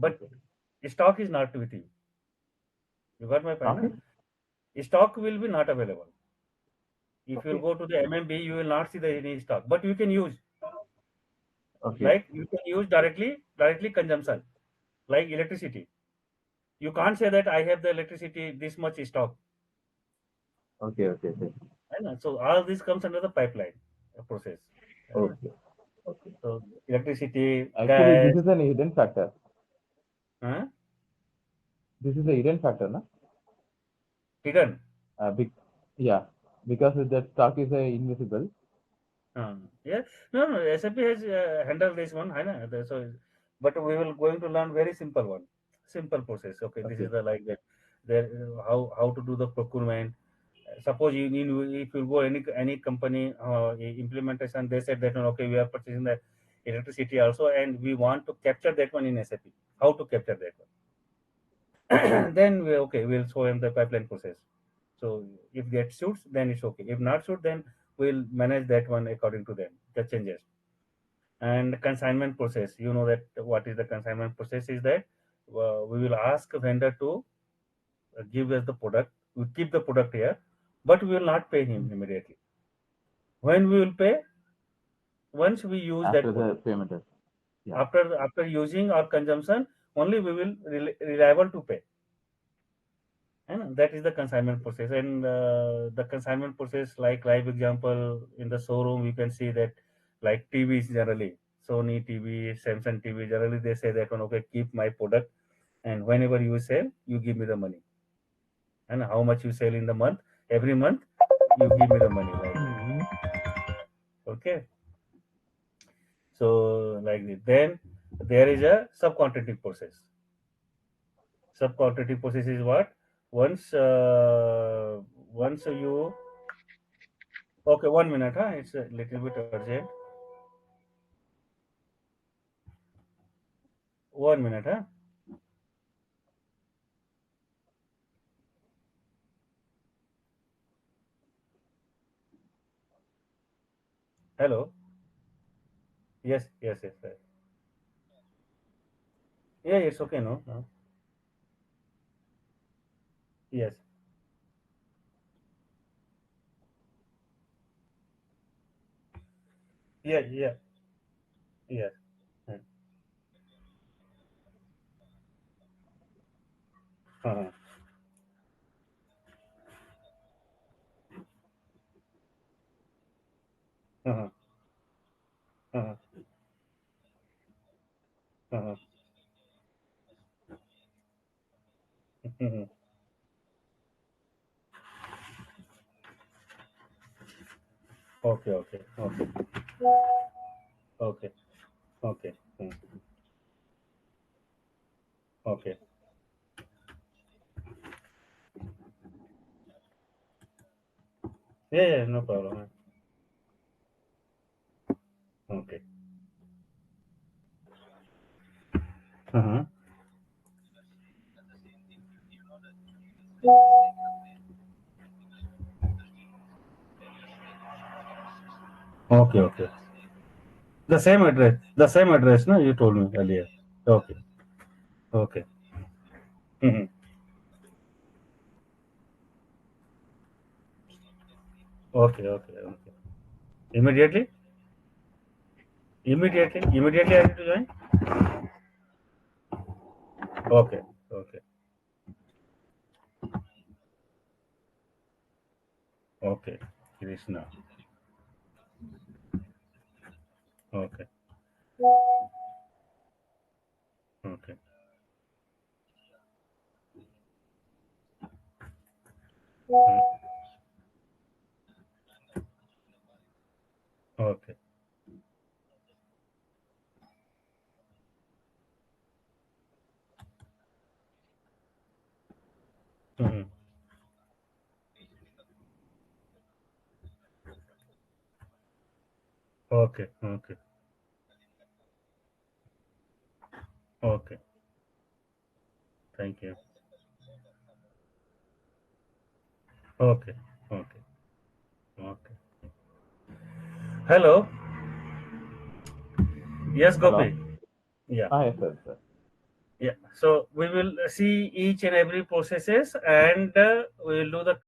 but stock is not with you. You got my point? Okay. No? Stock will be not available. If you Okay. go to the MMB, you will not see the any stock, but you can use, Okay. like you can use directly consumption, like electricity. You can't say that I have the electricity this much stock. Okay. Okay. Okay. Right? So all this comes under the pipeline process. Right? Okay. Okay. So electricity, Actually, this gas, is an hidden factor. huh? This is a hidden factor, no? Hidden. Big, yeah, because that stock is invisible. Yeah, no, SAP has handled this one, है ना? So, but we will going to learn very simple one, simple process. Okay, this is Okay. the like that. There, how to do the procurement. Suppose you need, if you go any company implementation, they said that okay, we are purchasing the electricity also, and we want to capture that one in SAP. How to capture that one? Then we okay, we'll show him the pipeline process. So if that suits, then it's okay. If not suit, then we'll manage that one according to them, the changes. And consignment process, you know that what is the consignment process is that we will ask vendor to give us the product. We keep the product here, but we will not pay him immediately. When we will pay? Once we use that After the product. payment. Yeah. After using our consumption, only we will reliable to pay. And that is the consignment process. And the consignment process, like live example in the showroom, you can see that like TVs generally, Sony TV, Samsung TV, generally they say that one, okay, keep my product, and whenever you sell, you give me the money. And how much you sell in the month, every month, you give me the money. Like Mhm. okay, so like this. Then there is a subcontracting process. Subcontracting process is what? Once once you Okay, 1 minute, huh? It's a little bit urgent. 1 minute, huh? Hello. Yes, yes, yes, sir. Yeah, it's okay, no, no. Yes. Yeah, yeah, yes. Hmm. Uh-huh. Uh-huh. Uh-huh. Uh-huh. Mhm. Okay, okay, okay, okay, okay. Hmm. Okay. Yeah, yeah, no problem. Huh? Okay. Uh-huh. Okay, okay. The same address, no? You told me earlier. Okay, okay. Mm-hmm. Okay, okay, okay. Immediately? Immediately I need to join? Okay, okay, okay. Krishna. Okay, okay. Mm. Okay. Mhm. Okay. Okay. Okay. Thank you. Okay. Okay. Okay. Hello. Yes, Hello. Gopi. Yeah. Ah, yes, sir. Sir. Yeah. So we will see each and every processes, and we will do the